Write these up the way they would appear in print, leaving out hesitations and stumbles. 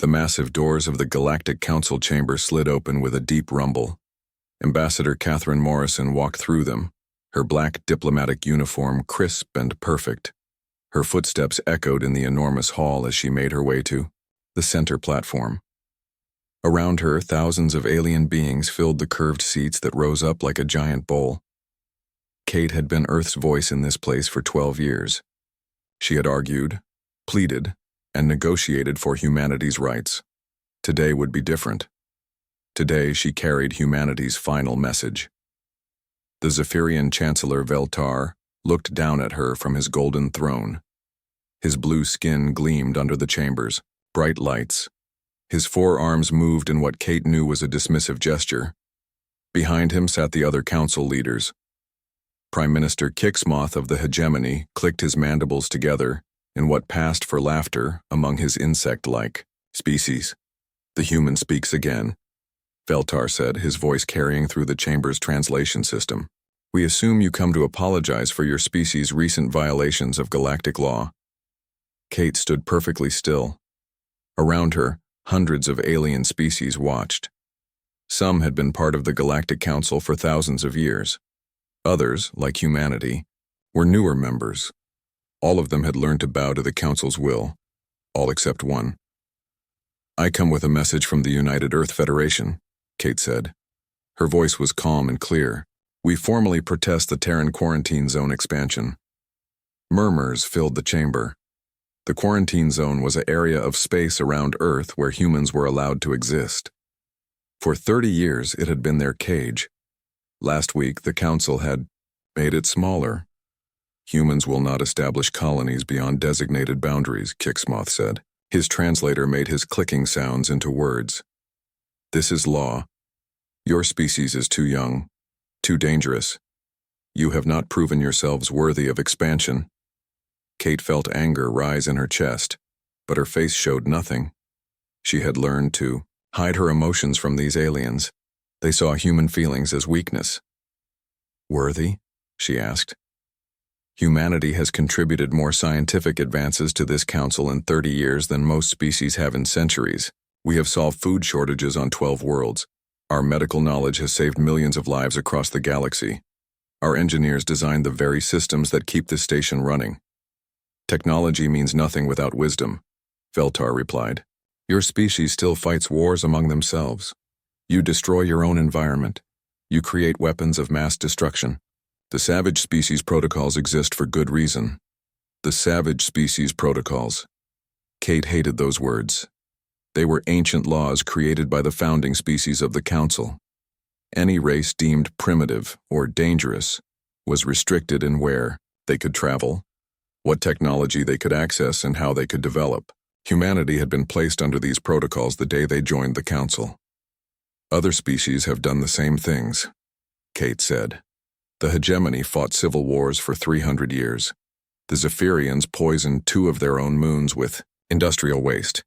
The massive doors of the Galactic Council chamber slid open with a deep rumble. Ambassador Catherine Morrison walked through them, her black diplomatic uniform crisp and perfect. Her footsteps echoed in the enormous hall as she made her way to the center platform. Around her, thousands of alien beings filled the curved seats that rose up like a giant bowl. Kate had been Earth's voice in this place for 12 years. She had argued, pleaded, and negotiated for humanity's rights. Today would be different. Today she carried humanity's final message. The Zephyrian Chancellor Veltar looked down at her from his golden throne. His blue skin gleamed under the chamber's bright lights. His forearms moved in what Kate knew was a dismissive gesture. Behind him sat the other council leaders. Prime Minister Kixmoth of the Hegemony clicked his mandibles together in what passed for laughter among his insect-like species. "The human speaks again," Veltar said, his voice carrying through the chamber's translation system. "We assume you come to apologize for your species' recent violations of galactic law." Kate stood perfectly still. Around her, hundreds of alien species watched. Some had been part of the Galactic Council for thousands of years. Others, like humanity, were newer members. All of them had learned to bow to the Council's will, all except one. "I come with a message from the United Earth Federation," Kate said. Her voice was calm and clear. "We formally protest the Terran Quarantine Zone expansion." Murmurs filled the chamber. The quarantine zone was an area of space around Earth where humans were allowed to exist. For 30 years, it had been their cage. Last week, the Council had made it smaller. "Humans will not establish colonies beyond designated boundaries," Kixmoth said. His translator made his clicking sounds into words. "This is law. Your species is too young, too dangerous. You have not proven yourselves worthy of expansion." Kate felt anger rise in her chest, but her face showed nothing. She had learned to hide her emotions from these aliens. They saw human feelings as weakness. "Worthy?" she asked. "Humanity has contributed more scientific advances to this council in 30 years than most species have in centuries. We have solved food shortages on 12 worlds. Our medical knowledge has saved millions of lives across the galaxy. Our engineers designed the very systems that keep this station running. Technology means nothing without wisdom," Veltar replied. "Your species still fights wars among themselves. You destroy your own environment. You create weapons of mass destruction. The savage species protocols exist for good reason." The savage species protocols. Kate hated those words. They were ancient laws created by the founding species of the Council. Any race deemed primitive or dangerous was restricted in where they could travel, what technology they could access, and how they could develop. Humanity had been placed under these protocols the day they joined the Council. "Other species have done the same things," Kate said. "The Hegemony fought civil wars for 300 years. The Zephyrians poisoned 2 of their own moons with industrial waste.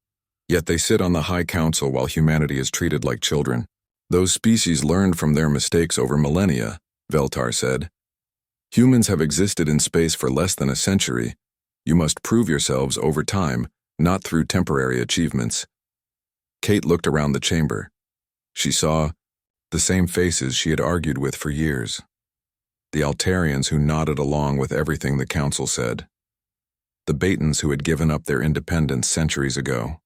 Yet they sit on the High Council while humanity is treated like children. Those species learned from their mistakes over millennia," Veltar said. "Humans have existed in space for less than a century. You must prove yourselves over time, not through temporary achievements." Kate looked around the chamber. She saw the same faces she had argued with for years. The Altarians who nodded along with everything the Council said. The Baetans who had given up their independence centuries ago.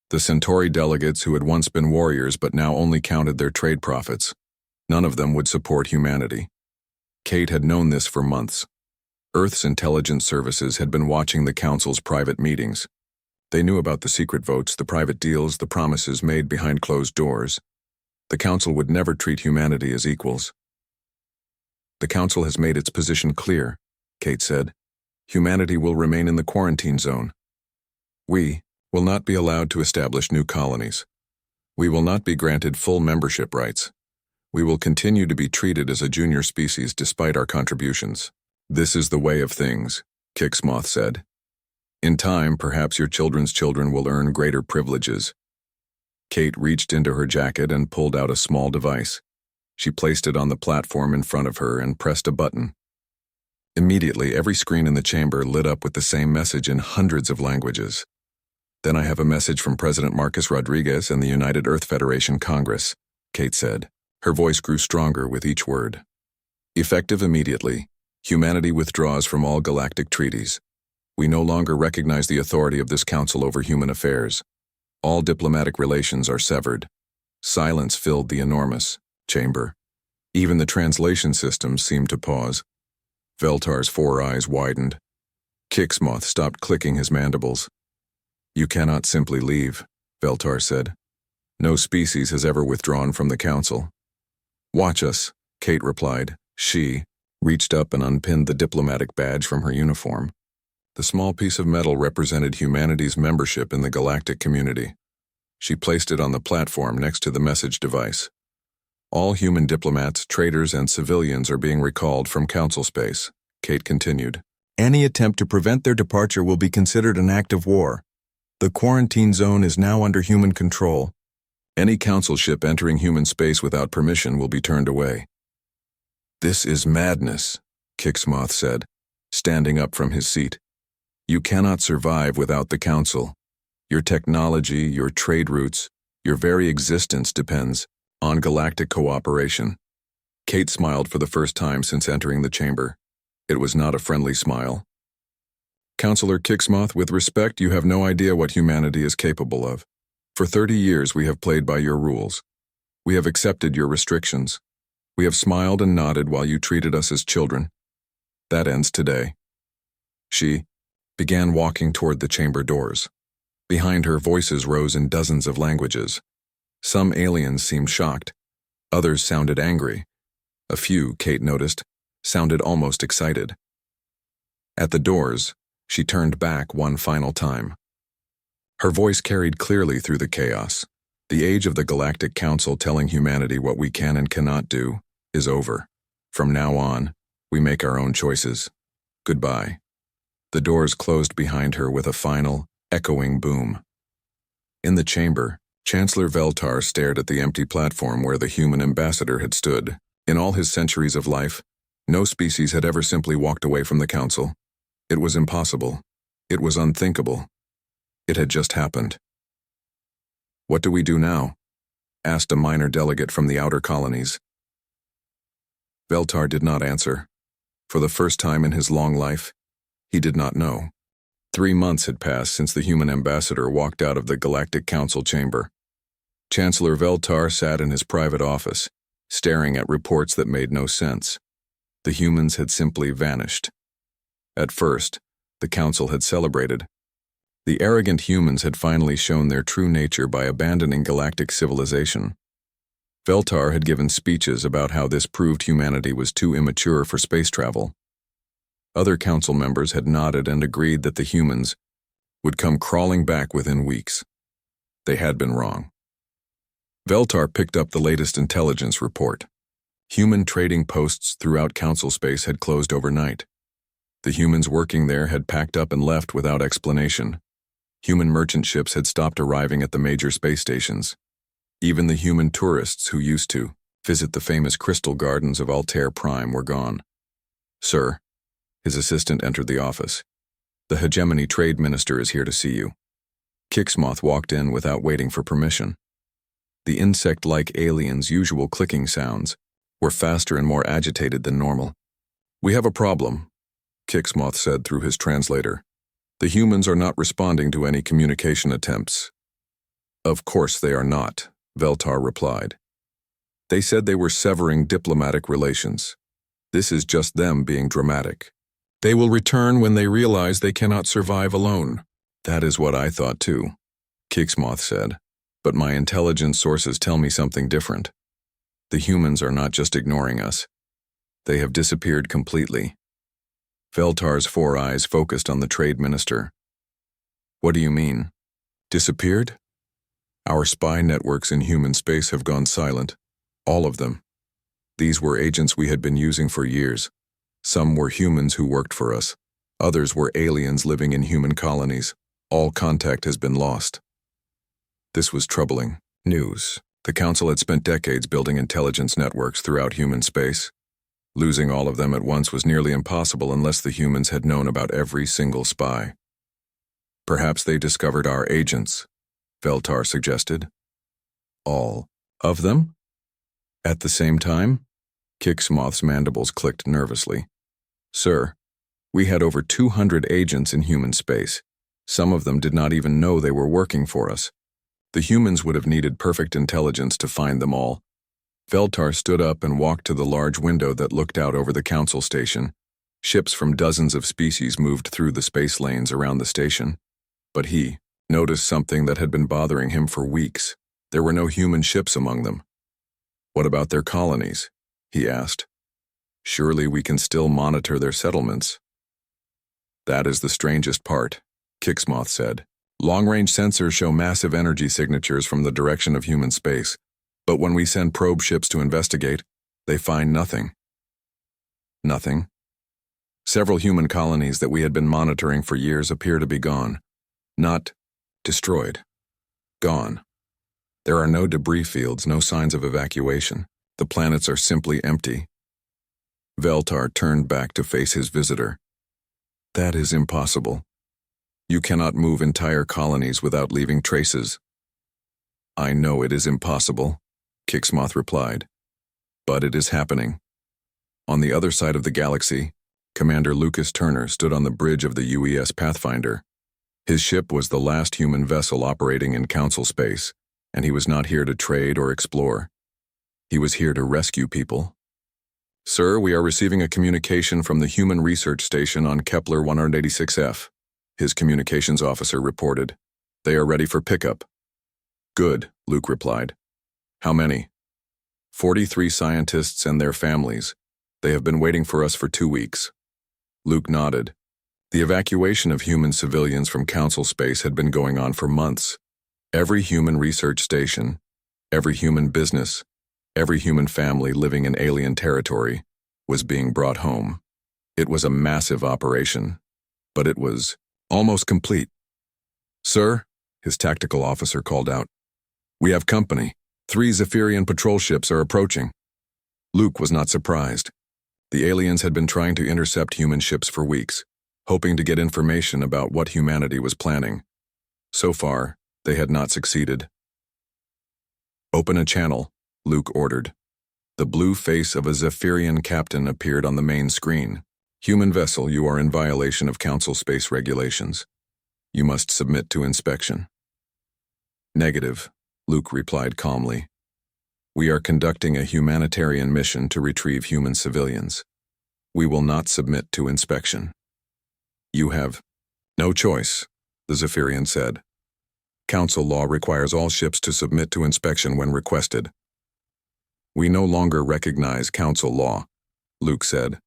The Centauri delegates who had once been warriors but now only counted their trade profits. None of them would support humanity. Kate had known this for months. Earth's intelligence services had been watching the Council's private meetings. They knew about the secret votes, the private deals, the promises made behind closed doors. The Council would never treat humanity as equals. "The Council has made its position clear," Kate said. "Humanity will remain in the quarantine zone. We will not be allowed to establish new colonies. We will not be granted full membership rights. We will continue to be treated as a junior species despite our contributions. This is the way of things," Kixmoth said. "In time, perhaps your children's children will earn greater privileges." Kate reached into her jacket and pulled out a small device. She placed it on the platform in front of her and pressed a button. Immediately, every screen in the chamber lit up with the same message in hundreds of languages. Then I have a message from President Marcus Rodriguez and the United Earth Federation Congress, Kate said. Her voice grew stronger with each word. Effective immediately, humanity withdraws from all galactic treaties. We no longer recognize the authority of this council over human affairs. All diplomatic relations are severed. Silence filled the enormous chamber. Even the translation systems seemed to pause. Veltar's 4 eyes widened. Kixmoth stopped clicking his mandibles. You cannot simply leave, Veltar said. No species has ever withdrawn from the council. Watch us, Kate replied. She reached up and unpinned the diplomatic badge from her uniform. The small piece of metal represented humanity's membership in the galactic community. She placed it on the platform next to the message device. All human diplomats, traders, and civilians are being recalled from council space, Kate continued. Any attempt to prevent their departure will be considered an act of war. The quarantine zone is now under human control. Any council ship entering human space without permission will be turned away. This is madness, Kixmoth said, standing up from his seat. You cannot survive without the council. Your technology, your trade routes, your very existence depends on galactic cooperation. Kate smiled for the first time since entering the chamber. It was not a friendly smile. Counselor Kixmoth, with respect, you have no idea what humanity is capable of. For 30 years we have played by your rules. We have accepted your restrictions. We have smiled and nodded while you treated us as children. That ends today. She began walking toward the chamber doors. Behind her, voices rose in dozens of languages. Some aliens seemed shocked. Others sounded angry. A few, Kate noticed, sounded almost excited. At the doors, she turned back one final time. Her voice carried clearly through the chaos. The age of the Galactic Council telling humanity what we can and cannot do is over. From now on, we make our own choices. Goodbye. The doors closed behind her with a final, echoing boom. In the chamber, Chancellor Veltar stared at the empty platform where the human ambassador had stood. In all his centuries of life, no species had ever simply walked away from the council. It was impossible. It was unthinkable. It had just happened. What do we do now? Asked a minor delegate from the outer colonies. Veltar did not answer. For the first time in his long life, he did not know. 3 months had passed since the human ambassador walked out of the Galactic Council chamber. Chancellor Veltar sat in his private office, staring at reports that made no sense. The humans had simply vanished. At first, the council had celebrated. The arrogant humans had finally shown their true nature by abandoning galactic civilization. Veltar had given speeches about how this proved humanity was too immature for space travel. Other council members had nodded and agreed that the humans would come crawling back within weeks. They had been wrong. Veltar picked up the latest intelligence report. Human trading posts throughout council space had closed overnight. The humans working there had packed up and left without explanation. Human merchant ships had stopped arriving at the major space stations. Even the human tourists who used to visit the famous crystal gardens of Altair Prime were gone. Sir, his assistant entered the office. The Hegemony Trade Minister is here to see you. Kixmoth walked in without waiting for permission. The insect-like alien's usual clicking sounds were faster and more agitated than normal. We have a problem, Kixmoth said through his translator. The humans are not responding to any communication attempts. Of course they are not, Veltar replied. They said they were severing diplomatic relations. This is just them being dramatic. They will return when they realize they cannot survive alone. That is what I thought too, Kixmoth said. But my intelligence sources tell me something different. The humans are not just ignoring us. They have disappeared completely. Veltar's 4 eyes focused on the trade minister. What do you mean? Disappeared? Our spy networks in human space have gone silent. All of them. These were agents we had been using for years. Some were humans who worked for us. Others were aliens living in human colonies. All contact has been lost. This was troubling news. The Council had spent decades building intelligence networks throughout human space. Losing all of them at once was nearly impossible unless the humans had known about every single spy. Perhaps they discovered our agents, Veltar suggested. All of them? At the same time? Kixmoth's mandibles clicked nervously. Sir, we had over 200 agents in human space. Some of them did not even know they were working for us. The humans would have needed perfect intelligence to find them all. Veltar stood up and walked to the large window that looked out over the council station. Ships from dozens of species moved through the space lanes around the station. But he noticed something that had been bothering him for weeks. There were no human ships among them. What about their colonies? He asked. Surely we can still monitor their settlements. That is the strangest part, Kixmoth said. Long-range sensors show massive energy signatures from the direction of human space, but when we send probe ships to investigate, they find nothing. Nothing? Several human colonies that we had been monitoring for years appear to be gone. Not destroyed. Gone. There are no debris fields, no signs of evacuation. The planets are simply empty. Veltar turned back to face his visitor. That is impossible. You cannot move entire colonies without leaving traces. I know it is impossible, Kixmoth replied. But it is happening. On the other side of the galaxy, Commander Lucas Turner stood on the bridge of the UES Pathfinder. His ship was the last human vessel operating in Council space, and he was not here to trade or explore. He was here to rescue people. Sir, we are receiving a communication from the Human Research Station on Kepler 186F. His communications officer reported. They are ready for pickup. Good, Luke replied. How many? 43 scientists and their families. They have been waiting for us for 2 weeks. Luke nodded. The evacuation of human civilians from Council space had been going on for months. Every human research station, every human business, every human family living in alien territory was being brought home. It was a massive operation, but it was almost complete. Sir, his tactical officer called out. We have company. 3 Zephyrian patrol ships are approaching. Luke was not surprised. The aliens had been trying to intercept human ships for weeks, hoping to get information about what humanity was planning. So far, they had not succeeded. Open a channel, Luke ordered. The blue face of a Zephyrian captain appeared on the main screen. Human vessel, you are in violation of Council space regulations. You must submit to inspection. Negative, Luke replied calmly. We are conducting a humanitarian mission to retrieve human civilians. We will not submit to inspection. You have no choice, the Zephyrian said. Council law requires all ships to submit to inspection when requested. We no longer recognize Council law, Luke said.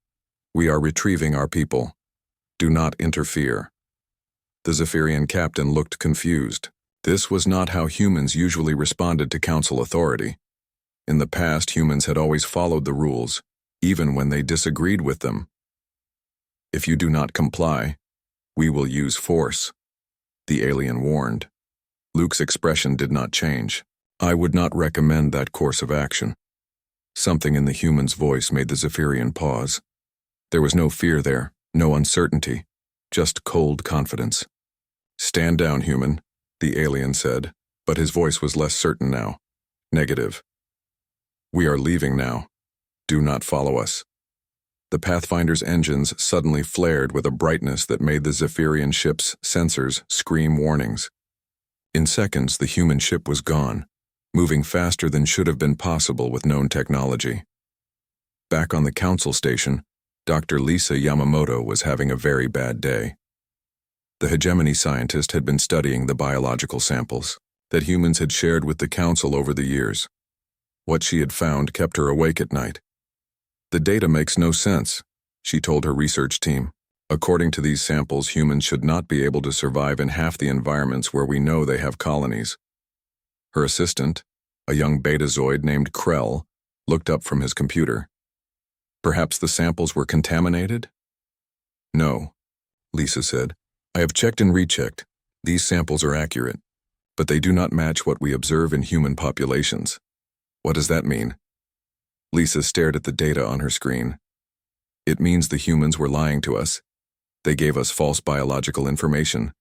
We are retrieving our people. Do not interfere. The Zephyrian captain looked confused. This was not how humans usually responded to Council authority. In the past, humans had always followed the rules, even when they disagreed with them. If you do not comply, we will use force, the alien warned. Luke's expression did not change. I would not recommend that course of action. Something in the human's voice made the Zephyrian pause. There was no fear there, no uncertainty, just cold confidence. Stand down, human, the alien said, but his voice was less certain now. Negative. We are leaving now. Do not follow us. The Pathfinder's engines suddenly flared with a brightness that made the Zephyrian ship's sensors scream warnings. In seconds, the human ship was gone, moving faster than should have been possible with known technology. Back on the Council station, Dr. Lisa Yamamoto was having a very bad day. The hegemony scientist had been studying the biological samples that humans had shared with the Council over the years. What she had found kept her awake at night. The data makes no sense, she told her research team. According to these samples, humans should not be able to survive in half the environments where we know they have colonies. Her assistant, a young betazoid named Krell, looked up from his computer. Perhaps the samples were contaminated? No, Lisa said. I have checked and rechecked. These samples are accurate, but they do not match what we observe in human populations. What does that mean? Lisa stared at the data on her screen. It means the humans were lying to us. They gave us false biological information.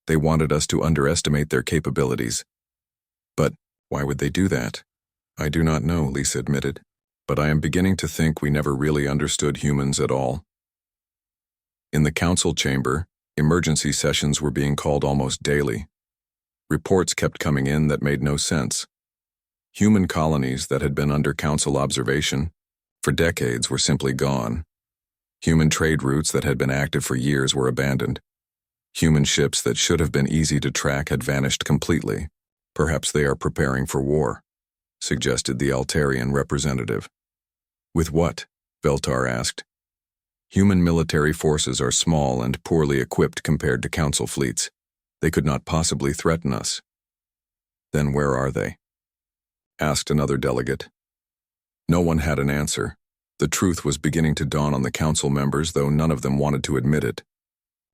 They wanted us to underestimate their capabilities. But why would they do that? I do not know, Lisa admitted, but I am beginning to think we never really understood humans at all. In the council chamber, emergency sessions were being called almost daily. Reports kept coming in that made no sense. Human colonies that had been under council observation for decades were simply gone. Human trade routes that had been active for years were abandoned. Human ships that should have been easy to track had vanished completely. Perhaps they are preparing for war, suggested the Altarian representative. With what? Veltar asked. Human military forces are small and poorly equipped compared to council fleets. They could not possibly threaten us. Then where are they? Asked another delegate. No one had an answer. The truth was beginning to dawn on the council members, though none of them wanted to admit it.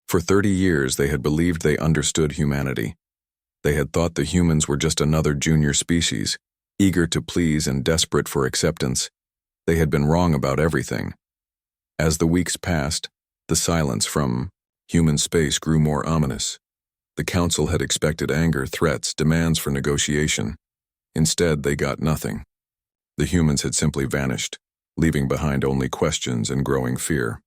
For 30 years, they had believed they understood humanity. They had thought the humans were just another junior species, eager to please and desperate for acceptance. They had been wrong about everything. As the weeks passed, the silence from human space grew more ominous. The council had expected anger, threats, demands for negotiation. Instead, they got nothing. The humans had simply vanished, leaving behind only questions and growing fear.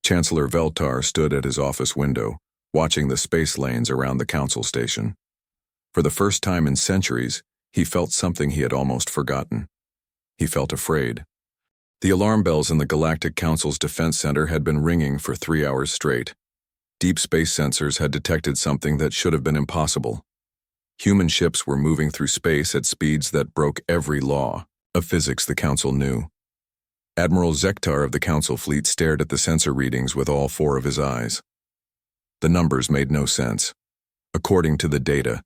Chancellor Veltar stood at his office window, watching the space lanes around the council station. For the first time in centuries, he felt something he had almost forgotten. He felt afraid. The alarm bells in the Galactic Council's defense center had been ringing for 3 hours straight. Deep space sensors had detected something that should have been impossible. Human ships were moving through space at speeds that broke every law of physics the Council knew. Admiral Zektar of the Council fleet stared at the sensor readings with all 4 of his eyes. The numbers made no sense. According to the data,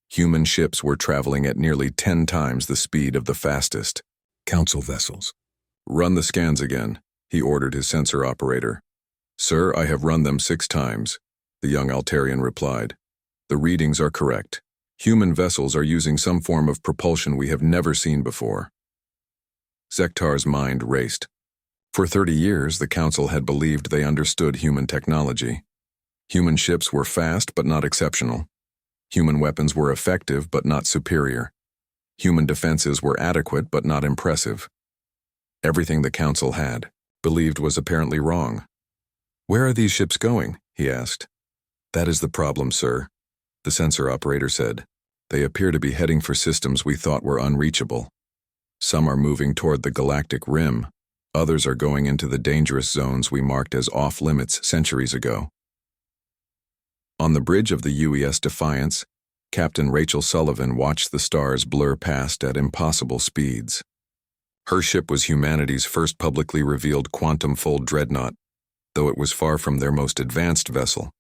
human ships were traveling at nearly 10 times the speed of the fastest Council vessels. Run the scans again, he ordered his sensor operator. Sir, I have run them 6 times, the young Altarian replied. The readings are correct. Human vessels are using some form of propulsion we have never seen before. Zektar's mind raced. For 30 years, the Council had believed they understood human technology. Human ships were fast but not exceptional. Human weapons were effective but not superior. Human defenses were adequate but not impressive. Everything the Council had believed was apparently wrong. Where are these ships going? He asked. That is the problem, sir, the sensor operator said. They appear to be heading for systems we thought were unreachable. Some are moving toward the galactic rim. Others are going into the dangerous zones we marked as off-limits centuries ago. On the bridge of the UES Defiance, Captain Rachel Sullivan watched the stars blur past at impossible speeds. Her ship was humanity's first publicly revealed quantum-fold dreadnought, though it was far from their most advanced vessel.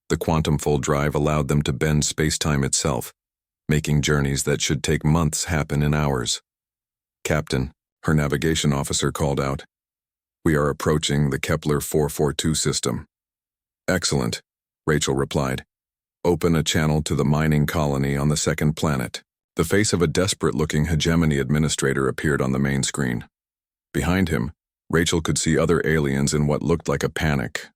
The quantum-fold drive allowed them to bend space-time itself, making journeys that should take months happen in hours. Captain, her navigation officer called out. We are approaching the Kepler 442 system. Excellent, Rachel replied. Open a channel to the mining colony on the second planet. The face of a desperate-looking hegemony administrator appeared on the main screen. Behind him, Rachel could see other aliens in what looked like a panic.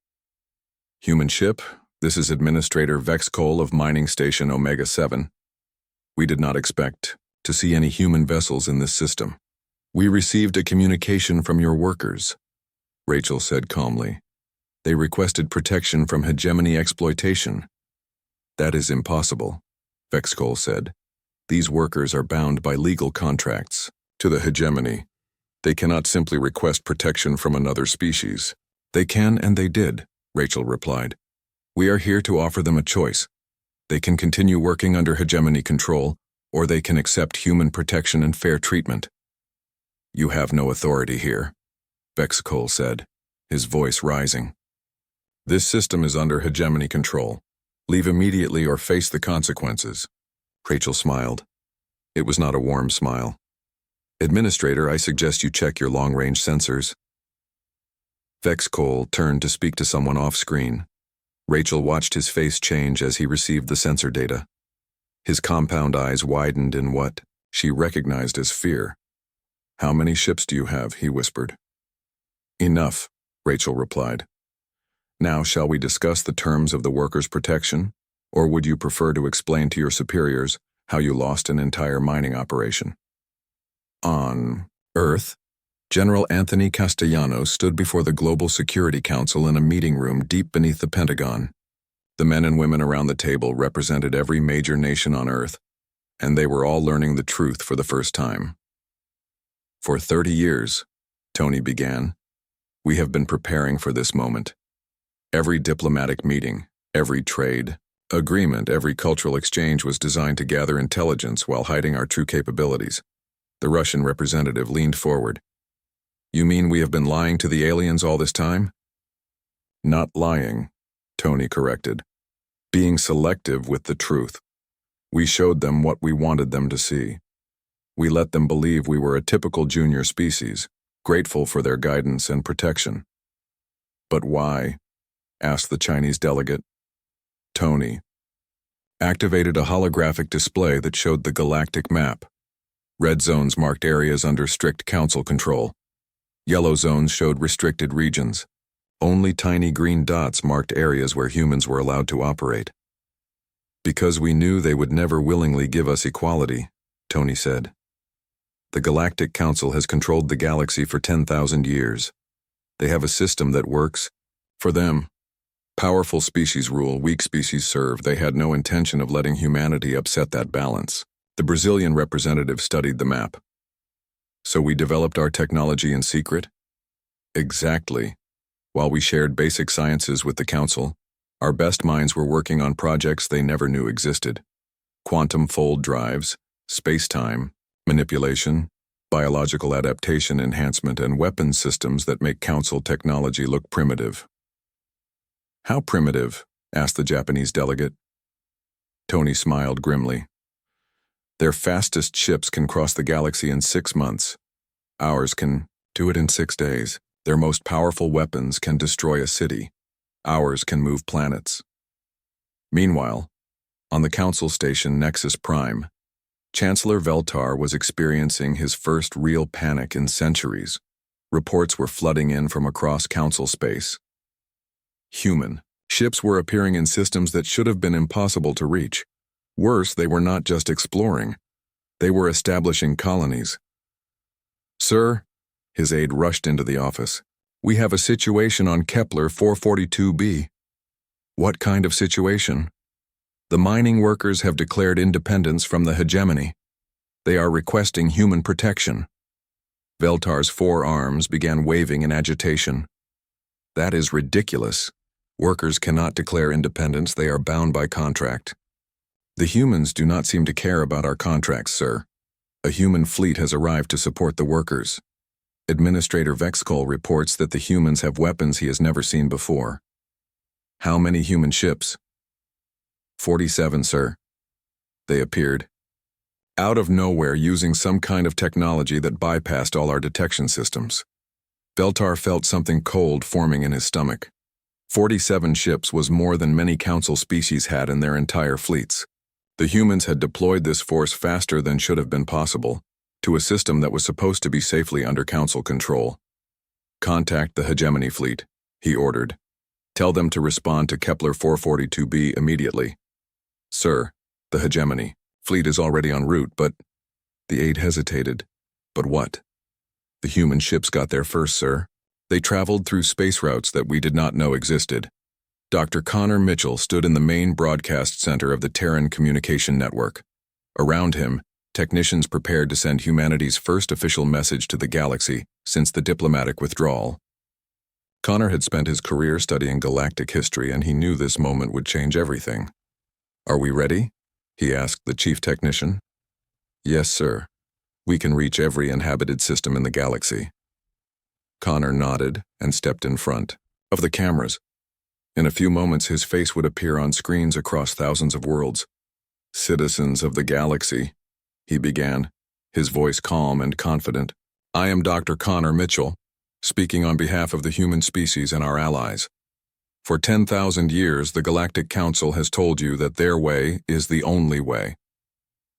Human ship, this is Administrator Vex Cole of Mining Station Omega-7. We did not expect to see any human vessels in this system. We received a communication from your workers, Rachel said calmly. They requested protection from hegemony exploitation. That is impossible, Vex Cole said. These workers are bound by legal contracts to the hegemony. They cannot simply request protection from another species. They can and they did, Rachel replied. We are here to offer them a choice. They can continue working under hegemony control, or they can accept human protection and fair treatment. You have no authority here, Vex Cole said, his voice rising. This system is under hegemony control. Leave immediately or face the consequences. Rachel smiled. It was not a warm smile. Administrator, I suggest you check your long-range sensors. Vex Cole turned to speak to someone off-screen. Rachel watched his face change as he received the sensor data. His compound eyes widened in what she recognized as fear. How many ships do you have? He whispered. Enough, Rachel replied. Now, shall we discuss the terms of the workers' protection, or would you prefer to explain to your superiors how you lost an entire mining operation? On Earth, General Anthony Castellanos stood before the Global Security Council in a meeting room deep beneath the Pentagon. The men and women around the table represented every major nation on Earth, and they were all learning the truth for the first time. For 30 years, Tony began, we have been preparing for this moment. Every diplomatic meeting, every trade agreement, every cultural exchange was designed to gather intelligence while hiding our true capabilities. The Russian representative leaned forward. You mean we have been lying to the aliens all this time? Not lying, Tony corrected. Being selective with the truth. We showed them what we wanted them to see. We let them believe we were a typical junior species, grateful for their guidance and protection. But why? Asked the Chinese delegate. Tony activated a holographic display that showed the galactic map. Red zones marked areas under strict council control. Yellow zones showed restricted regions. Only tiny green dots marked areas where humans were allowed to operate. Because we knew they would never willingly give us equality, Tony said. The Galactic Council has controlled the galaxy for 10,000 years. They have a system that works for them. Powerful species rule, weak species serve. They had no intention of letting humanity upset that balance. The Brazilian representative studied the map. So we developed our technology in secret? Exactly. While we shared basic sciences with the Council, our best minds were working on projects they never knew existed. Quantum fold drives, space-time, manipulation, biological adaptation enhancement, and weapons systems that make Council technology look primitive. How primitive? Asked the Japanese delegate. Tony smiled grimly. Their fastest ships can cross the galaxy in 6 months. Ours can do it in 6 days. Their most powerful weapons can destroy a city. Ours can move planets. Meanwhile, on the Council station Nexus Prime, Chancellor Veltar was experiencing his first real panic in centuries. Reports were flooding in from across Council space. Human ships were appearing in systems that should have been impossible to reach. Worse, they were not just exploring. They were establishing colonies. Sir, his aide rushed into the office. We have a situation on Kepler 442b. What kind of situation? The mining workers have declared independence from the hegemony. They are requesting human protection. Veltar's 4 arms began waving in agitation. That is ridiculous. Workers cannot declare independence. They are bound by contract. The humans do not seem to care about our contracts, sir. A human fleet has arrived to support the workers. Administrator Vexcol reports that the humans have weapons he has never seen before. How many human ships? 47, sir. They appeared out of nowhere using some kind of technology that bypassed all our detection systems. Veltar felt something cold forming in his stomach. 47 ships was more than many Council species had in their entire fleets. The humans had deployed this force faster than should have been possible, to a system that was supposed to be safely under Council control. Contact the hegemony fleet, he ordered. Tell them to respond to Kepler 442b immediately. Sir, the hegemony fleet is already en route, but... The aide hesitated. But what? The human ships got there first, sir. They traveled through space routes that we did not know existed. Dr. Connor Mitchell stood in the main broadcast center of the Terran Communication Network. Around him, technicians prepared to send humanity's first official message to the galaxy since the diplomatic withdrawal. Connor had spent his career studying galactic history, and he knew this moment would change everything. Are we ready? He asked the chief technician. Yes, sir. We can reach every inhabited system in the galaxy. Connor nodded and stepped in front of the cameras. In a few moments, his face would appear on screens across thousands of worlds. Citizens of the galaxy, he began, his voice calm and confident. I am Dr. Connor Mitchell, speaking on behalf of the human species and our allies. For 10,000 years, the Galactic Council has told you that their way is the only way.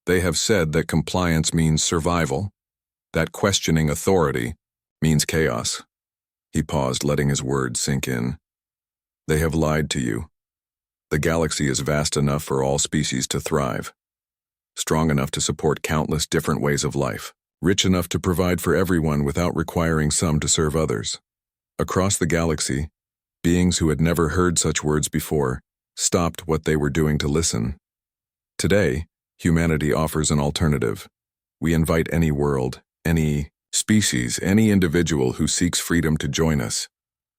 They have said that compliance means survival, that questioning authority means chaos. He paused, letting his words sink in. They have lied to you. The galaxy is vast enough for all species to thrive, strong enough to support countless different ways of life, rich enough to provide for everyone without requiring some to serve others. Across the galaxy, beings who had never heard such words before stopped what they were doing to listen. Today, humanity offers an alternative. We invite any world, any species, any individual who seeks freedom to join us,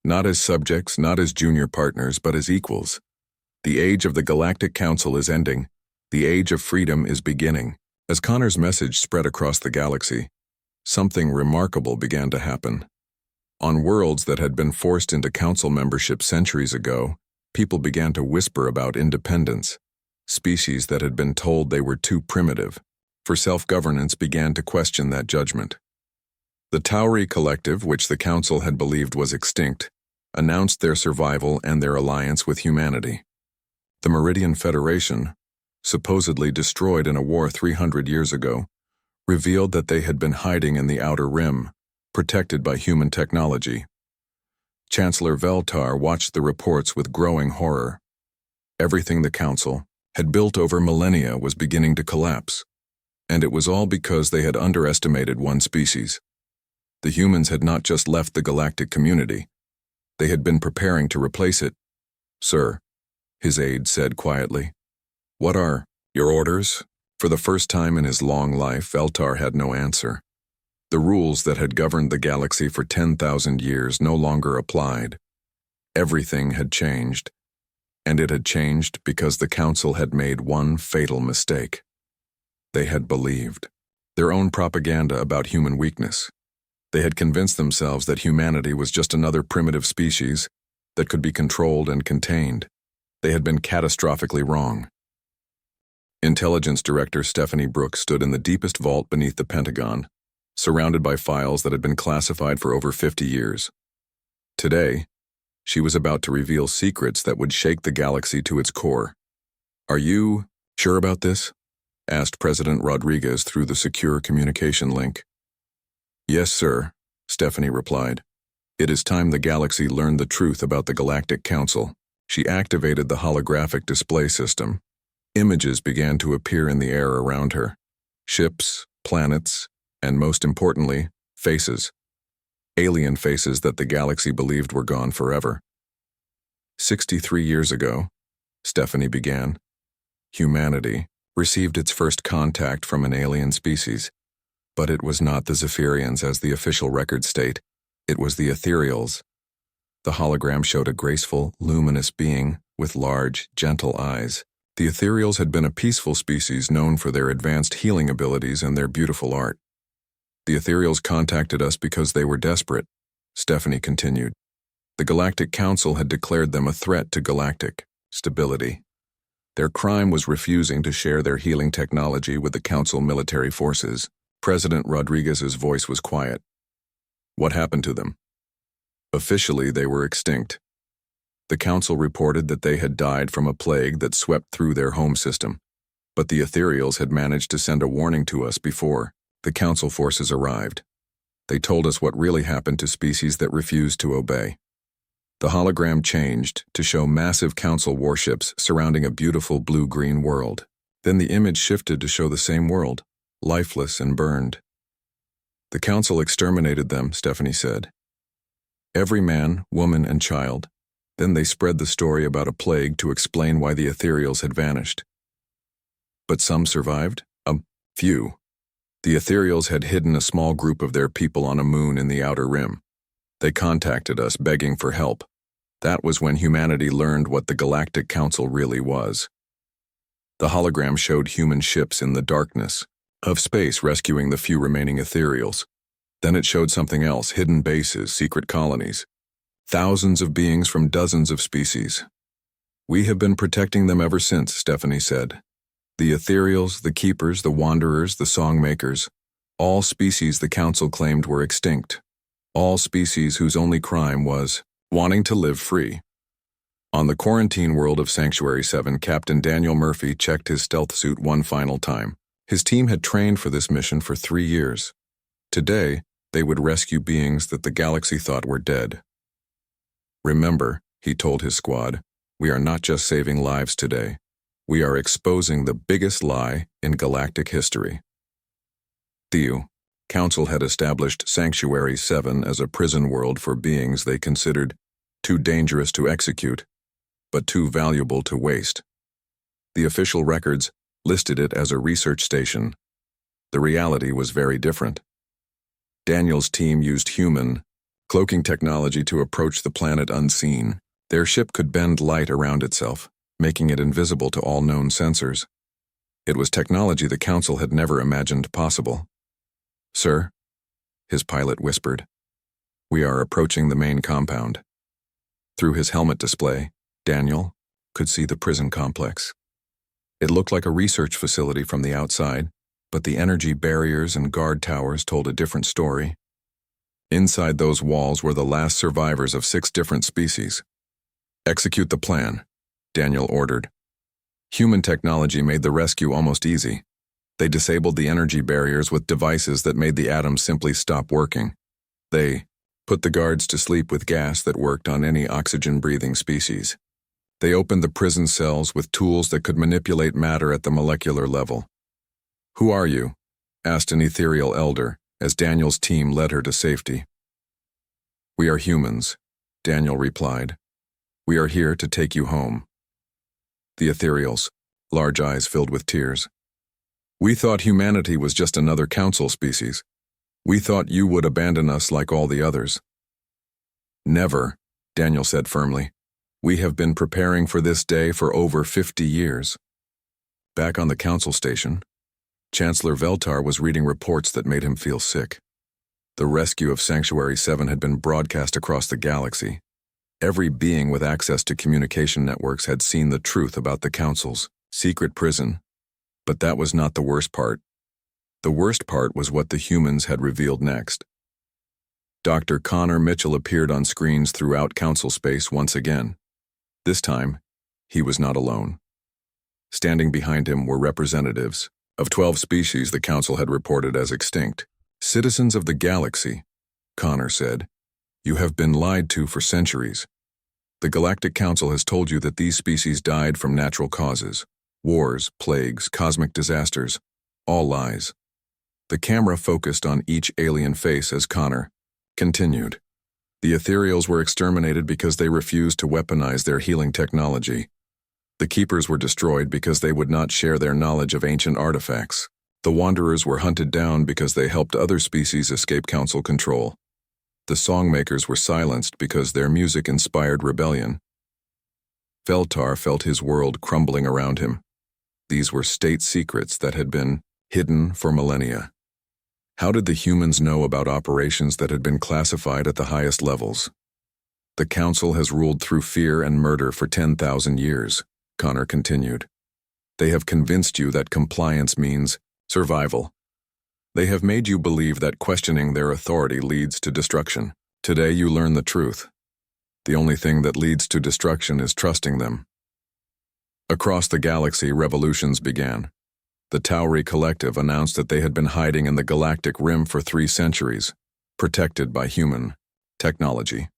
not as subjects, not as junior partners, but as equals. The age of the Galactic Council is ending. The age of freedom is beginning. As Connor's message spread across the galaxy, something remarkable began to happen. On worlds that had been forced into council membership centuries ago, people began to whisper about independence. Species that had been told they were too primitive for self-governance began to question that judgment. The Tauri Collective, which the council had believed was extinct, announced their survival and their alliance with humanity. The Meridian Federation, supposedly destroyed in a war 300 years ago, revealed that they had been hiding in the Outer Rim, protected by human technology. Chancellor Veltar watched the reports with growing horror. Everything the council had built over millennia was beginning to collapse, and it was all because they had underestimated one species. The humans had not just left the galactic community, they had been preparing to replace it. "Sir," his aide said quietly, "what are your orders?" For the first time in his long life, Veltar had no answer. The rules that had governed the galaxy for 10,000 years no longer applied. Everything had changed, and it had changed because the council had made one fatal mistake. They had believed their own propaganda about human weakness. They had convinced themselves that humanity was just another primitive species that could be controlled and contained. They had been catastrophically wrong. Intelligence Director Stephanie Brooks stood in the deepest vault beneath the Pentagon, surrounded by files that had been classified for over 50 years. Today, she was about to reveal secrets that would shake the galaxy to its core. "Are you sure about this?" asked President Rodriguez through the secure communication link. "Yes, sir," Stephanie replied. "It is time the galaxy learned the truth about the Galactic Council." She activated the holographic display system. Images began to appear in the air around her. Ships, planets, and most importantly, faces. Alien faces that the galaxy believed were gone forever. 63 years ago, Stephanie began, humanity received its first contact from an alien species. But it was not the Zephyrians as the official records state. It was the Ethereals. The hologram showed a graceful, luminous being with large, gentle eyes. The Ethereals had been a peaceful species known for their advanced healing abilities and their beautiful art. "The Ethereals contacted us because they were desperate," Stephanie continued. "The Galactic Council had declared them a threat to galactic stability. Their crime was refusing to share their healing technology with the Council military forces." President Rodriguez's voice was quiet. "What happened to them?" "Officially, they were extinct. The Council reported that they had died from a plague that swept through their home system. But the Ethereals had managed to send a warning to us before the Council forces arrived. They told us what really happened to species that refused to obey." The hologram changed to show massive Council warships surrounding a beautiful blue-green world. Then the image shifted to show the same world, lifeless and burned. "The Council exterminated them," Stephanie said. "Every man, woman, and child." Then they spread the story about a plague to explain why the Ethereals had vanished. But some survived? A few. The Ethereals had hidden a small group of their people on a moon in the Outer Rim. They contacted us, begging for help. That was when humanity learned what the Galactic Council really was. The hologram showed human ships in the darkness of space rescuing the few remaining Ethereals. Then it showed something else, hidden bases, secret colonies. Thousands of beings from dozens of species. "We have been protecting them ever since," Stephanie said. "The Ethereals, the Keepers, the Wanderers, the Songmakers, all species the Council claimed were extinct. All species whose only crime was wanting to live free." On the quarantine world of Sanctuary 7, Captain Daniel Murphy checked his stealth suit one final time. His team had trained for this mission for 3 years. Today, they would rescue beings that the galaxy thought were dead. "Remember," he told his squad. We are not just saving lives today. We are exposing the biggest lie in galactic history. The Council had established Sanctuary 7 as a prison world for beings they considered too dangerous to execute, but too valuable to waste. The official records listed it as a research station. The reality was very different. Daniel's team used human cloaking technology to approach the planet unseen. Their ship could bend light around itself, making it invisible to all known sensors. It was technology the Council had never imagined possible. "Sir," his pilot whispered, "we are approaching the main compound." Through his helmet display, Daniel could see the prison complex. It looked like a research facility from the outside, but the energy barriers and guard towers told a different story. Inside those walls were the last survivors of 6 different species. "Execute the plan," Daniel ordered. Human technology made the rescue almost easy. They disabled the energy barriers with devices that made the atoms simply stop working. They put the guards to sleep with gas that worked on any oxygen-breathing species. They opened the prison cells with tools that could manipulate matter at the molecular level. "Who are you?" asked an ethereal elder as Daniel's team led her to safety. "We are humans," Daniel replied. "We are here to take you home." The ethereals, large eyes filled with tears. "We thought humanity was just another council species. We thought you would abandon us like all the others." "Never," Daniel said firmly. "We have been preparing for this day for over 50 years. Back on the council station, Chancellor Veltar was reading reports that made him feel sick. The rescue of Sanctuary 7 had been broadcast across the galaxy. Every being with access to communication networks had seen the truth about the Council's secret prison. But that was not the worst part. The worst part was what the humans had revealed next. Dr. Connor Mitchell appeared on screens throughout Council space once again. This time, he was not alone. Standing behind him were representatives of 12 species the Council had reported as extinct. "Citizens of the galaxy," Connor said, "you have been lied to for centuries. The Galactic Council has told you that these species died from natural causes. Wars, plagues, cosmic disasters, all lies." The camera focused on each alien face as Connor continued. "The ethereals were exterminated because they refused to weaponize their healing technology. The keepers were destroyed because they would not share their knowledge of ancient artifacts. The wanderers were hunted down because they helped other species escape council control. The songmakers were silenced because their music inspired rebellion." Veltar felt his world crumbling around him. These were state secrets that had been hidden for millennia. How did the humans know about operations that had been classified at the highest levels? "The Council has ruled through fear and murder for 10,000 years, Connor continued. "They have convinced you that compliance means survival. They have made you believe that questioning their authority leads to destruction. Today you learn the truth. The only thing that leads to destruction is trusting them." Across the galaxy, revolutions began. The Tauri Collective announced that they had been hiding in the galactic rim for 3 centuries, protected by human technology.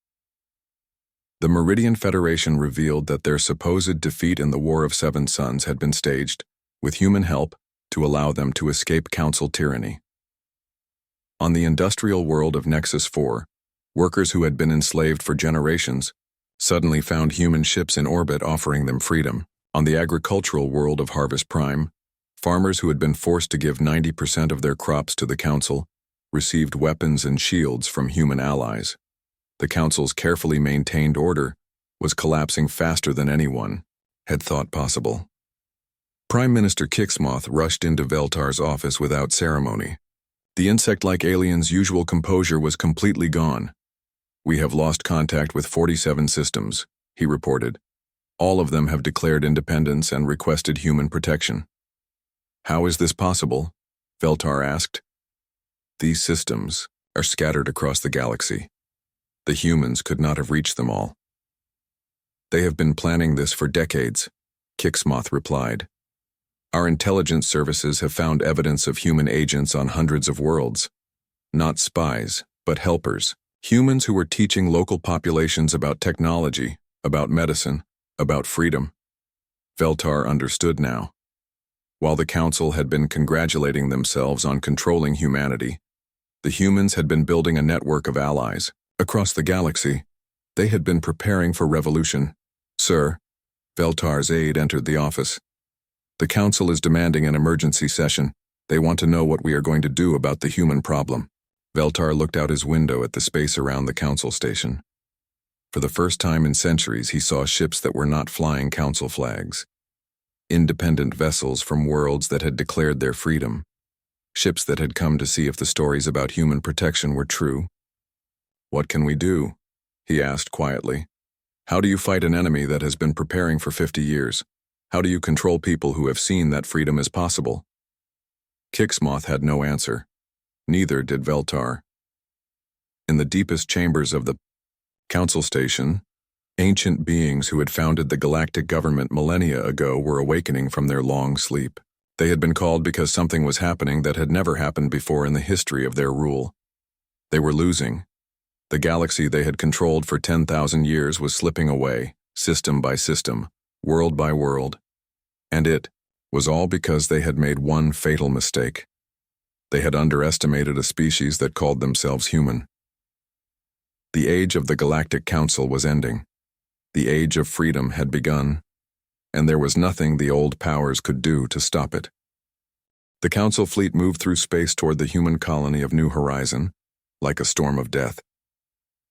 The Meridian Federation revealed that their supposed defeat in the War of 7 Suns had been staged, with human help, to allow them to escape council tyranny. On the industrial world of Nexus 4, workers who had been enslaved for generations suddenly found human ships in orbit offering them freedom. On the agricultural world of Harvest Prime, farmers who had been forced to give 90% of their crops to the Council received weapons and shields from human allies. The Council's carefully maintained order was collapsing faster than anyone had thought possible. Prime Minister Kixmoth rushed into Veltar's office without ceremony. The insect-like alien's usual composure was completely gone. "We have lost contact with 47 systems," he reported. "All of them have declared independence and requested human protection." "How is this possible?" Veltar asked. "These systems are scattered across the galaxy. The humans could not have reached them all." "They have been planning this for decades," Kixmoth replied. "Our intelligence services have found evidence of human agents on hundreds of worlds. Not spies, but helpers. Humans who were teaching local populations about technology, about medicine, about freedom. Veltar understood now. While the Council had been congratulating themselves on controlling humanity, the humans had been building a network of allies. Across the galaxy, they had been preparing for revolution. Sir, Veltar's aide entered the office. The Council is demanding an emergency session. They want to know what we are going to do about the human problem. Veltar looked out his window at the space around the Council station. For the first time in centuries, he saw ships that were not flying Council flags. Independent vessels from worlds that had declared their freedom. Ships that had come to see if the stories about human protection were true. "What can we do?" he asked quietly. "How do you fight an enemy that has been preparing for 50 years? How do you control people who have seen that freedom is possible?" Kixmoth had no answer. Neither did Veltar. In the deepest chambers of the Council station, ancient beings who had founded the galactic government millennia ago were awakening from their long sleep. They had been called because something was happening that had never happened before in the history of their rule. They were losing. The galaxy they had controlled for 10,000 years was slipping away, system by system, world by world. And it was all because they had made one fatal mistake. They had underestimated a species that called themselves human. The age of the Galactic Council was ending. The age of freedom had begun, and there was nothing the old powers could do to stop it. The Council fleet moved through space toward the human colony of New Horizon, like a storm of death.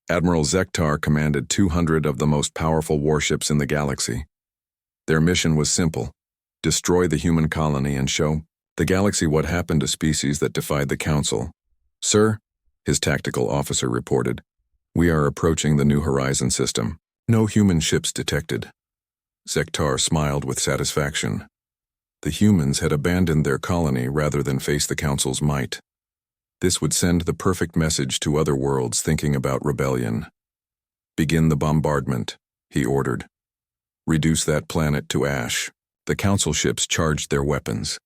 Admiral Zektar commanded 200 of the most powerful warships in the galaxy. Their mission was simple: destroy the human colony and show the galaxy what happened to species that defied the Council. "Sir," his tactical officer reported, "we are approaching the New Horizon system. No human ships detected." Zektar smiled with satisfaction. The humans had abandoned their colony rather than face the Council's might. This would send the perfect message to other worlds thinking about rebellion. "Begin the bombardment," he ordered. "Reduce that planet to ash." The Council ships charged their weapons.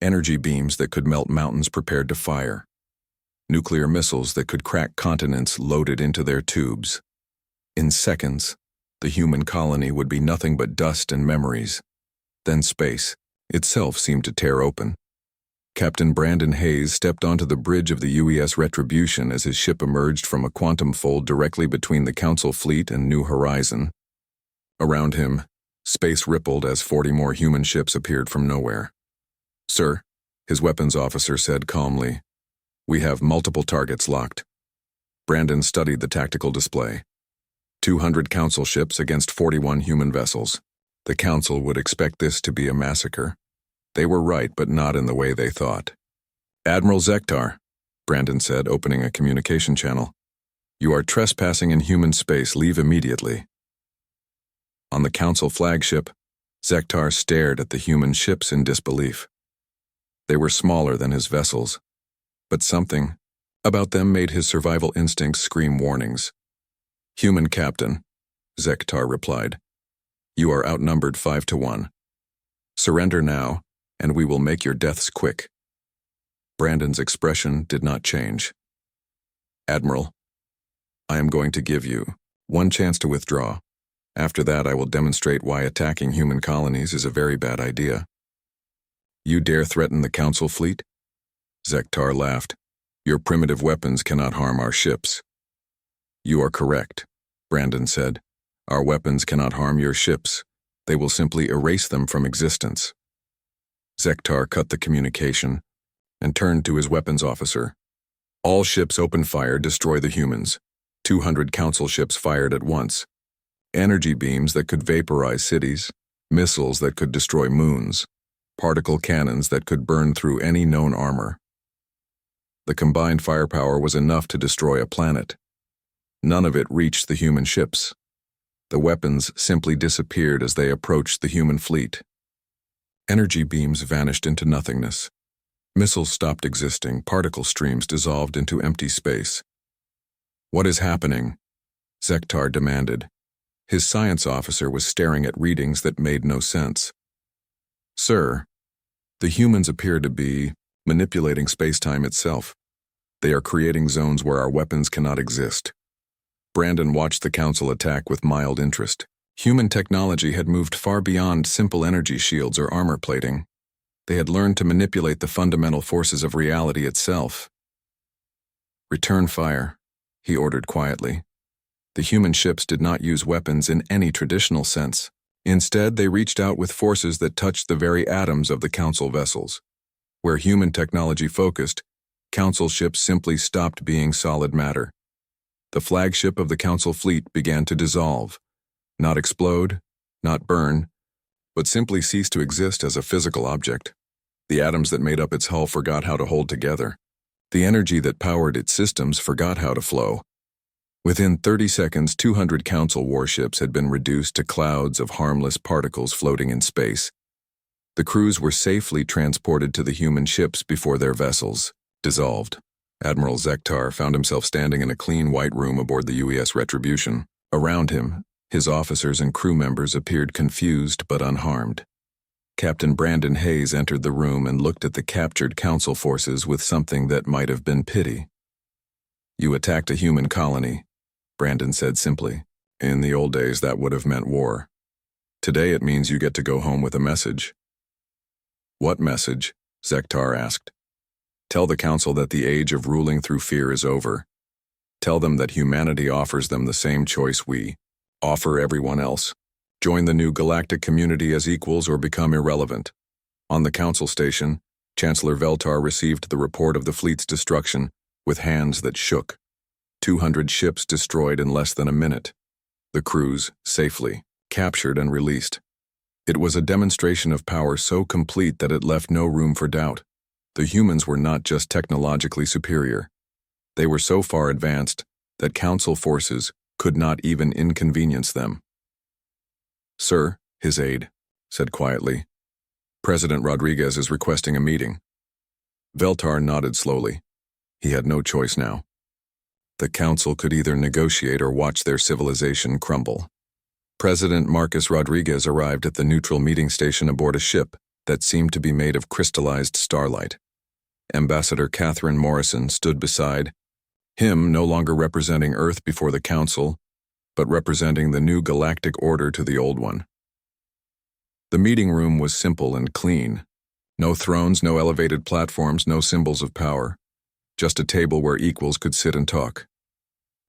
Energy beams that could melt mountains prepared to fire. Nuclear missiles that could crack continents loaded into their tubes. In seconds, the human colony would be nothing but dust and memories. Then space itself seemed to tear open. Captain Brandon Hayes stepped onto the bridge of the UES Retribution as his ship emerged from a quantum fold directly between the Council fleet and New Horizon. Around him, space rippled as 40 more human ships appeared from nowhere. "Sir," his weapons officer said calmly, "we have multiple targets locked." Brandon studied the tactical display. 200 Council ships against 41 human vessels. The Council would expect this to be a massacre. They were right, but not in the way they thought. "Admiral Zektar," Brandon said, opening a communication channel. "You are trespassing in human space. Leave immediately." On the Council flagship, Zektar stared at the human ships in disbelief. They were smaller than his vessels, but something about them made his survival instincts scream warnings. "Human captain," Zektar replied. "You are outnumbered 5-1. Surrender now, and we will make your deaths quick." Brandon's expression did not change. "Admiral, I am going to give you one chance to withdraw. After that, I will demonstrate why attacking human colonies is a very bad idea." "You dare threaten the Council fleet?" Zektar laughed. "Your primitive weapons cannot harm our ships." "You are correct," Brandon said. "Our weapons cannot harm your ships. They will simply erase them from existence." Zektar cut the communication and turned to his weapons officer. "All ships open fire, destroy the humans." 200 Council ships fired at once. Energy beams that could vaporize cities, missiles that could destroy moons, particle cannons that could burn through any known armor. The combined firepower was enough to destroy a planet. None of it reached the human ships. The weapons simply disappeared as they approached the human fleet. Energy beams vanished into nothingness. Missiles stopped existing, particle streams dissolved into empty space. "What is happening?" Zektar demanded. His science officer was staring at readings that made no sense. "Sir, the humans appear to be manipulating space-time itself. They are creating zones where our weapons cannot exist." Brandon watched the Council attack with mild interest. Human technology had moved far beyond simple energy shields or armor plating. They had learned to manipulate the fundamental forces of reality itself. "Return fire," he ordered quietly. The human ships did not use weapons in any traditional sense. Instead, they reached out with forces that touched the very atoms of the Council vessels. Where human technology focused, Council ships simply stopped being solid matter. The flagship of the Council fleet began to dissolve, not explode, not burn, but simply cease to exist as a physical object. The atoms that made up its hull forgot how to hold together. The energy that powered its systems forgot how to flow. Within 30 seconds, 200 Council warships had been reduced to clouds of harmless particles floating in space. The crews were safely transported to the human ships before their vessels dissolved. Admiral Zektar found himself standing in a clean white room aboard the UES Retribution. Around him, his officers and crew members appeared confused but unharmed. Captain Brandon Hayes entered the room and looked at the captured Council forces with something that might have been pity. "You attacked a human colony," Brandon said simply. "In the old days, that would have meant war. Today it means you get to go home with a message." "What message?" Zektar asked. "Tell the Council that the age of ruling through fear is over. Tell them that humanity offers them the same choice we offer everyone else. Join the new galactic community as equals or become irrelevant." On the Council station, Chancellor Veltar received the report of the fleet's destruction with hands that shook. 200 ships destroyed in less than a minute. The crews, safely, captured and released. It was a demonstration of power so complete that it left no room for doubt. The humans were not just technologically superior. They were so far advanced that Council forces could not even inconvenience them. "Sir," his aide said quietly, "President Rodriguez is requesting a meeting." Veltar nodded slowly. He had no choice now. The Council could either negotiate or watch their civilization crumble. President Marcus Rodriguez arrived at the neutral meeting station aboard a ship that seemed to be made of crystallized starlight. Ambassador Catherine Morrison stood beside him, no longer representing Earth before the Council, but representing the new galactic order to the old one. The meeting room was simple and clean. No thrones, no elevated platforms, no symbols of power. Just a table where equals could sit and talk.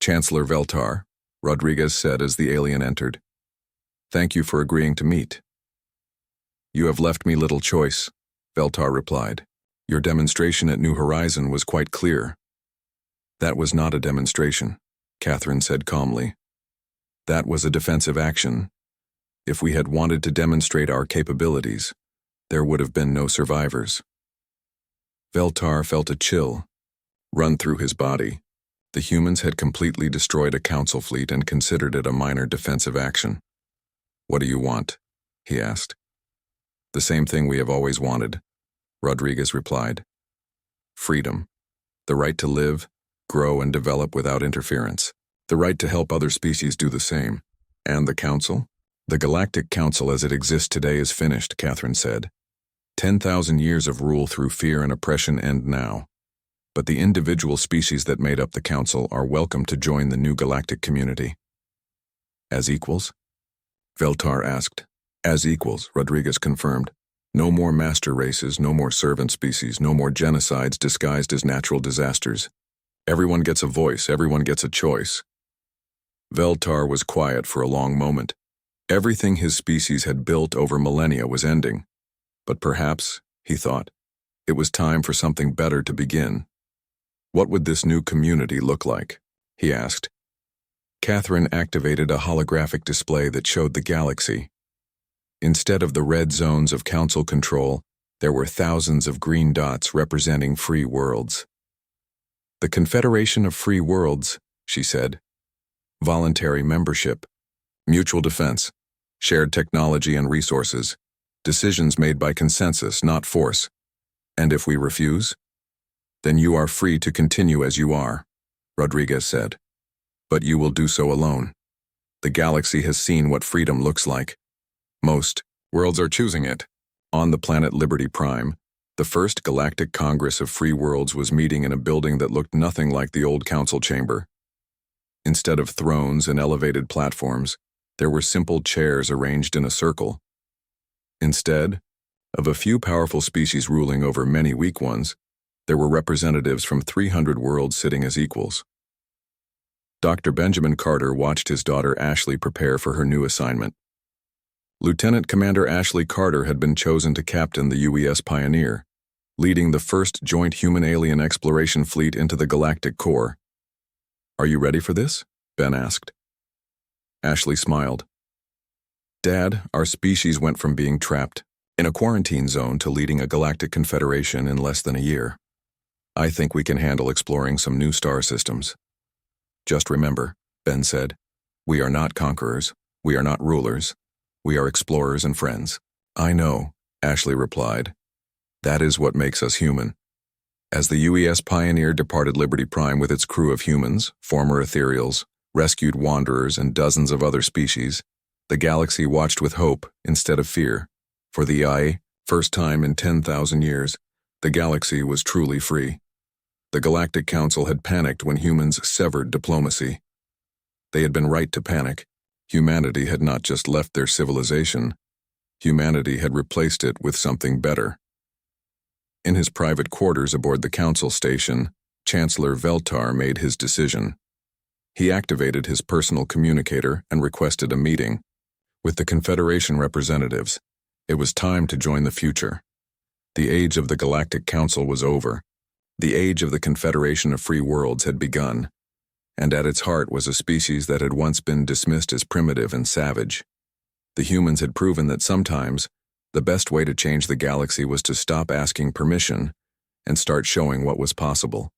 "Chancellor Veltar," Rodriguez said as the alien entered. "Thank you for agreeing to meet." "You have left me little choice," Veltar replied. "Your demonstration at New Horizon was quite clear." "That was not a demonstration," Catherine said calmly. "That was a defensive action. If we had wanted to demonstrate our capabilities, there would have been no survivors." Veltar felt a chill run through his body. The humans had completely destroyed a Council fleet and considered it a minor defensive action. "What do you want?" he asked. "The same thing we have always wanted," Rodriguez replied. "Freedom. The right to live, grow, and develop without interference. The right to help other species do the same." "And the Council?" "The Galactic Council as it exists today is finished," Catherine said. 10,000 years of rule through fear and oppression end now. But the individual species that made up the Council are welcome to join the new galactic community. "As equals?" Veltar asked. "As equals," Rodriguez confirmed. "No more master races, no more servant species, no more genocides disguised as natural disasters. Everyone gets a voice, everyone gets a choice." Veltar was quiet for a long moment. Everything his species had built over millennia was ending. But perhaps, he thought, it was time for something better to begin. What would this new community look like? He asked. Catherine activated a holographic display that showed the galaxy. Instead of the red zones of Council control, there were thousands of green dots representing free worlds. "The Confederation of Free Worlds," she said. "Voluntary membership, mutual defense, shared technology and resources, decisions made by consensus, not force. And if we refuse? Then you are free to continue as you are," Rodriguez said. "But you will do so alone. The galaxy has seen what freedom looks like. Most worlds are choosing it." On the planet Liberty Prime, the first Galactic Congress of Free Worlds was meeting in a building that looked nothing like the old Council chamber. Instead of thrones and elevated platforms, There were simple chairs arranged in a circle. Instead of a few powerful species ruling over many weak ones, there were representatives from 300 worlds sitting as equals. Dr. Benjamin Carter watched his daughter Ashley prepare for her new assignment. Lieutenant Commander Ashley Carter had been chosen to captain the UES Pioneer, leading the first joint human-alien exploration fleet into the galactic core. "Are you ready for this?" Ben asked. Ashley smiled. "Dad, our species went from being trapped in a quarantine zone to leading a galactic confederation in less than a year. I think we can handle exploring some new star systems." "Just remember," Ben said, "we are not conquerors, we are not rulers, we are explorers and friends." "I know," Ashley replied. "That is what makes us human." As the UES Pioneer departed Liberty Prime with its crew of humans, former ethereals, rescued wanderers, and dozens of other species, the galaxy watched with hope instead of fear. For the first time in 10,000 years, the galaxy was truly free. The Galactic Council had panicked when humans severed diplomacy. They had been right to panic. Humanity had not just left their civilization. Humanity had replaced it with something better. In his private quarters aboard the Council station, Chancellor Veltar made his decision. He activated his personal communicator and requested a meeting with the Confederation representatives. It was time to join the future. The age of the Galactic Council was over. The age of the Confederation of Free Worlds had begun, and at its heart was a species that had once been dismissed as primitive and savage. The humans had proven that sometimes the best way to change the galaxy was to stop asking permission and start showing what was possible.